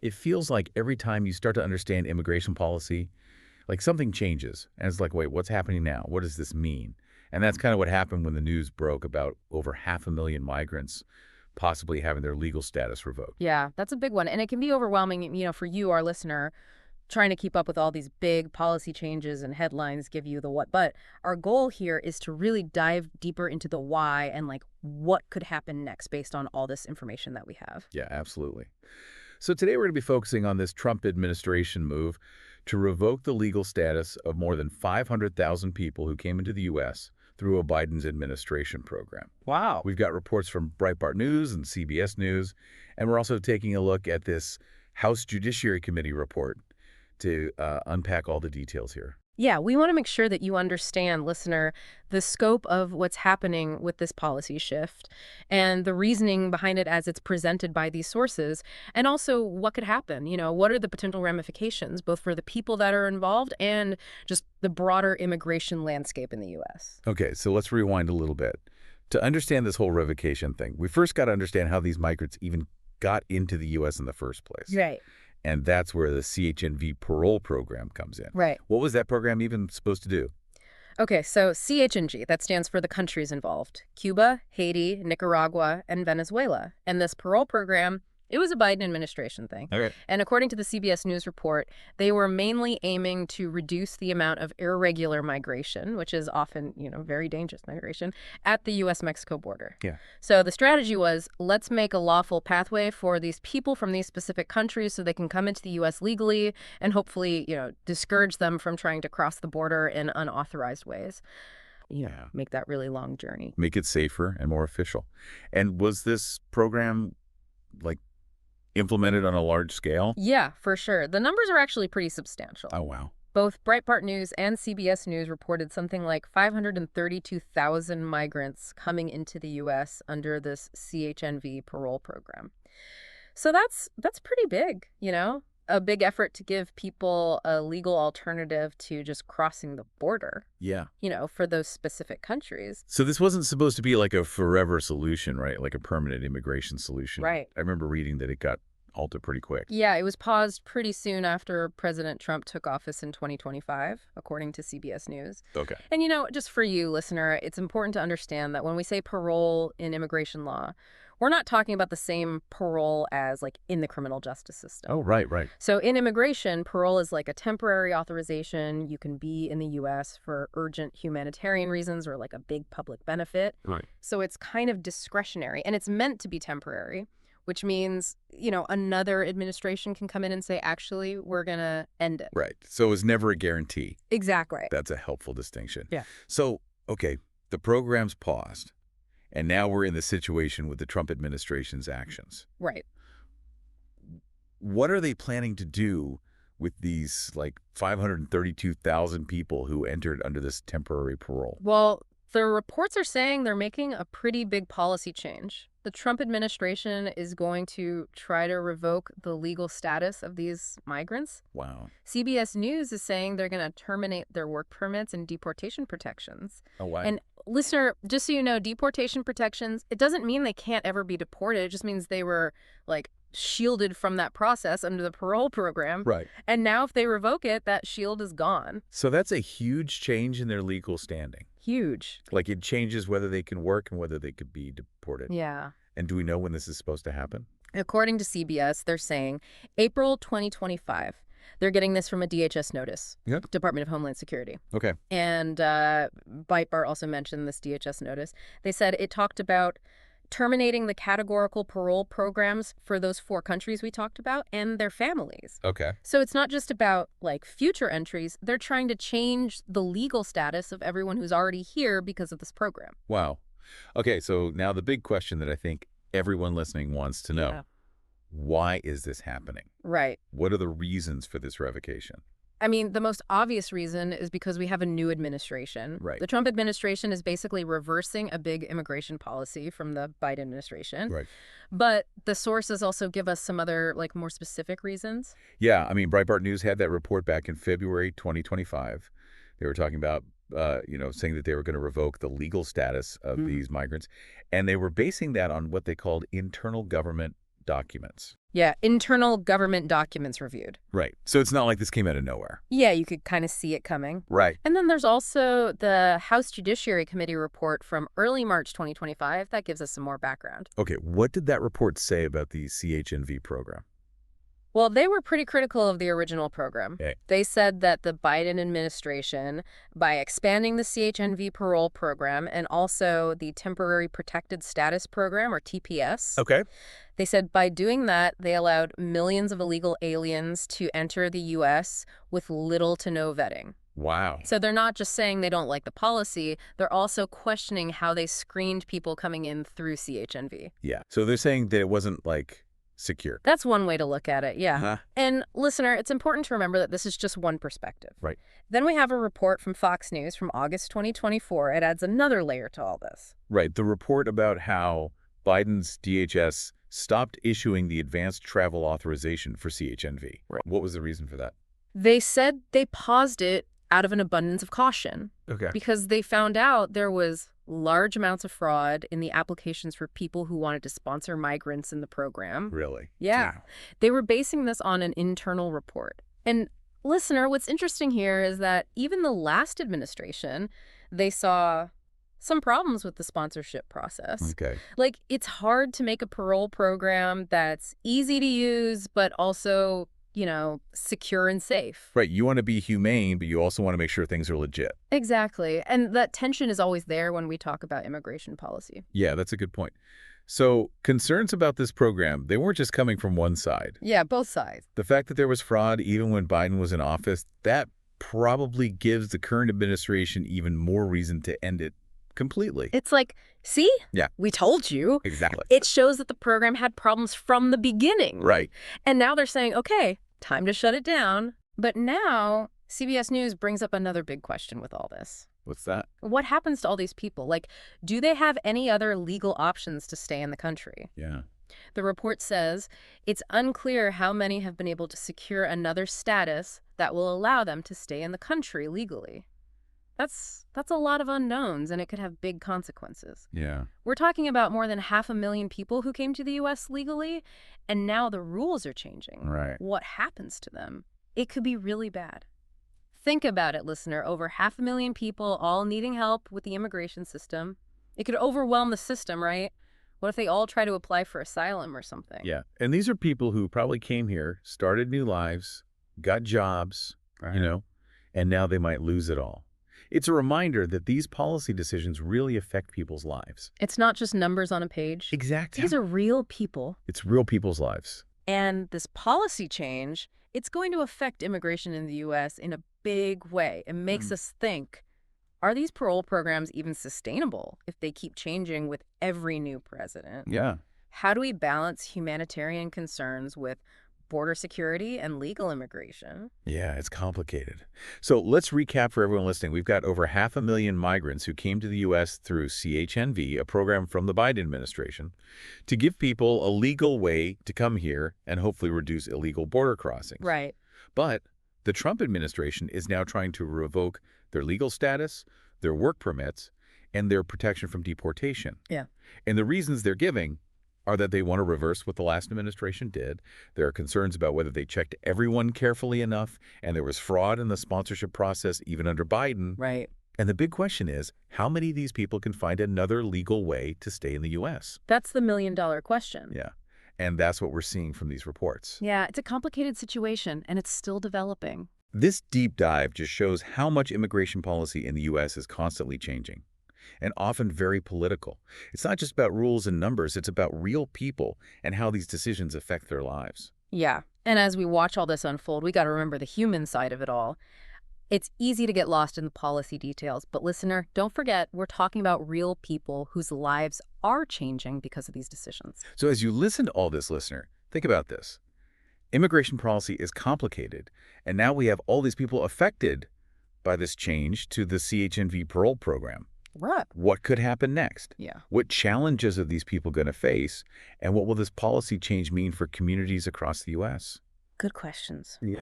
It feels like every time you start to understand immigration policy, like something changes. And it's like, wait, what's happening now? What does this mean? And that's kind of what happened when the news broke about over 500,000 migrants possibly having their legal status revoked. Yeah, that's a big one. And it can be overwhelming, for you, our listener, trying to keep up with all these big policy changes and headlines give you the what. But our goal here is to really dive deeper into the why and like what could happen next based on all this information that we have. Yeah, absolutely. So today we're going to be focusing on this Trump administration move to revoke the legal status of more than 500,000 people who came into the U.S. through a Biden's administration program. Wow. We've got reports from Breitbart News and CBS News, and we're also taking a look at this House Judiciary Committee report to unpack all the details here. Yeah, we want to make sure that you understand, listener, the scope of what's happening with this policy shift and the reasoning behind it as it's presented by these sources, and also what could happen. What are the potential ramifications, both for the people that are involved and just the broader immigration landscape in the U.S.? Okay, so let's rewind a little bit. To understand this whole revocation thing, we first got to understand how these migrants even got into the U.S. in the first place. Right. And that's where the CHNV parole program comes in. Right. What was that program even supposed to do? Okay, so CHNG, that stands for the countries involved: Cuba, Haiti, Nicaragua, and Venezuela. And this parole program, it was a Biden administration thing. Okay. And according to the CBS News report, they were mainly aiming to reduce the amount of irregular migration, which is often, very dangerous migration, at the U.S.-Mexico border. Yeah. So the strategy was, let's make a lawful pathway for these people from these specific countries so they can come into the U.S. legally and hopefully, discourage them from trying to cross the border in unauthorized ways. Make that really long journey. Make it safer and more official. And was this program, like, implemented on a large scale? Yeah, for sure. The numbers are actually pretty substantial. Oh, wow. Both Breitbart News and CBS News reported something like 532,000 migrants coming into the U.S. under this CHNV parole program. So that's pretty big, a big effort to give people a legal alternative to just crossing the border, Yeah. for those specific countries. So this wasn't supposed to be like a forever solution, right? Like a permanent immigration solution. Right. I remember reading that it got halted pretty quick. Yeah, it was paused pretty soon after President Trump took office in 2025, according to CBS News. Okay. And, just for you, listener, it's important to understand that when we say parole in immigration law, we're not talking about the same parole as like in the criminal justice system. Oh, right, right. So in immigration, parole is like a temporary authorization. You can be in the U.S. for urgent humanitarian reasons or like a big public benefit. Right. So it's kind of discretionary and it's meant to be temporary, which means, another administration can come in and say, actually, we're going to end it. Right. So it was never a guarantee. Exactly. That's a helpful distinction. Yeah. So, okay, the program's paused, and now we're in the situation with the Trump administration's actions. Right. What are they planning to do with these, like, 532,000 people who entered under this temporary parole? Well, the reports are saying they're making a pretty big policy change. The Trump administration is going to try to revoke the legal status of these migrants. Wow. CBS News is saying they're going to terminate their work permits and deportation protections. Oh, wow. And listener, just so you know, deportation protections, it doesn't mean they can't ever be deported. It just means they were like shielded from that process under the parole program. Right. And now if they revoke it, that shield is gone. So that's a huge change in their legal standing. Huge. Like it changes whether they can work and whether they could be deported. Yeah. And do we know when this is supposed to happen? According to CBS, they're saying April 2025. They're getting this from a DHS notice, Yep. Department of Homeland Security. Okay. And Breitbart also mentioned this DHS notice. They said it talked about terminating the categorical parole programs for those 4 countries we talked about and their families. Okay. So it's not just about like future entries. They're trying to change the legal status of everyone who's already here because of this program. Wow. Okay, so now the big question that I think everyone listening wants to know, Yeah. why is this happening? Right. What are the reasons for this revocation? I mean, the most obvious reason is because we have a new administration. Right. The Trump administration is basically reversing a big immigration policy from the Biden administration. Right. But the sources also give us some other, like, more specific reasons. Yeah, I mean, Breitbart News had that report back in February 2025. They were talking about, saying that they were going to revoke the legal status of these migrants. And they were basing that on what they called internal government documents. Yeah, internal government documents reviewed. Right. So it's not like this came out of nowhere. Yeah, you could kind of see it coming. Right. And then there's also the House Judiciary Committee report from early March 2025 that gives us some more background. Okay, what did that report say about the CHNV program? Well, they were pretty critical of the original program. Okay. They said that the Biden administration, by expanding the CHNV parole program and also the Temporary Protected Status Program, or TPS, Okay. they said by doing that, they allowed millions of illegal aliens to enter the U.S. with little to no vetting. Wow. So they're not just saying they don't like the policy, they're also questioning how they screened people coming in through CHNV. Yeah. So they're saying that it wasn't, like, secure. That's one way to look at it, yeah. Huh? And listener, it's important to remember that this is just one perspective. Right. Then we have a report from Fox News from August 2024. It adds another layer to all this. Right. The report about how Biden's DHS stopped issuing the advanced travel authorization for CHNV. Right. What was the reason for that? They said they paused it out of an abundance of caution Okay. because they found out there was large amounts of fraud in the applications for people who wanted to sponsor migrants in the program. Really? Yeah. Damn. They were basing this on an internal report. And listener, what's interesting here is that even the last administration, they saw some problems with the sponsorship process. Okay. Like, it's hard to make a parole program that's easy to use, but also, secure and safe. Right. You want to be humane, but you also want to make sure things are legit. Exactly. And that tension is always there when we talk about immigration policy. Yeah, that's a good point. So concerns about this program, they weren't just coming from one side. Yeah, both sides. The fact that there was fraud even when Biden was in office, that probably gives the current administration even more reason to end it completely. It's like, see? Yeah. We told you. Exactly. It shows that the program had problems from the beginning. Right. And now they're saying, okay, time to shut it down. But now CBS News brings up another big question with all this. What's that? What happens to all these people? Like, do they have any other legal options to stay in the country? Yeah. The report says it's unclear how many have been able to secure another status that will allow them to stay in the country legally. That's a lot of unknowns, and it could have big consequences. Yeah. We're talking about more than 500,000 people who came to the U.S. legally, and now the rules are changing. Right. What happens to them? It could be really bad. Think about it, listener. Over 500,000 people all needing help with the immigration system. It could overwhelm the system, right? What if they all try to apply for asylum or something? Yeah. And these are people who probably came here, started new lives, got jobs, and now they might lose it all. It's a reminder that these policy decisions really affect people's lives. It's not just numbers on a page. Exactly. These are real people. It's real people's lives. And this policy change, it's going to affect immigration in the U.S. in a big way. It makes us think, are these parole programs even sustainable if they keep changing with every new president? Yeah. How do we balance humanitarian concerns with border security and legal immigration? Yeah, it's complicated. So let's recap for everyone listening. We've got over 500,000 migrants who came to the U.S. through CHNV, a program from the Biden administration, to give people a legal way to come here and hopefully reduce illegal border crossings. Right. But the Trump administration is now trying to revoke their legal status, their work permits, and their protection from deportation. Yeah. And the reasons they're giving are that they want to reverse what the last administration did. There are concerns about whether they checked everyone carefully enough, and there was fraud in the sponsorship process even under Biden. Right. And the big question is, how many of these people can find another legal way to stay in the U.S.? That's the million-dollar question. Yeah. And that's what we're seeing from these reports. Yeah, it's a complicated situation, and it's still developing. This deep dive just shows how much immigration policy in the U.S. is constantly changing, and often very political. It's not just about rules and numbers, it's about real people and how these decisions affect their lives. Yeah. And as we watch all this unfold, we got to remember the human side of it all. It's easy to get lost in the policy details, but listener, don't forget, we're talking about real people whose lives are changing because of these decisions. So as you listen to all this, listener, think about this. Immigration policy is complicated, and now we have all these people affected by this change to the CHNV parole program. Right. What could happen next? Yeah. What challenges are these people going to face? And what will this policy change mean for communities across the U.S.? Good questions. Yeah.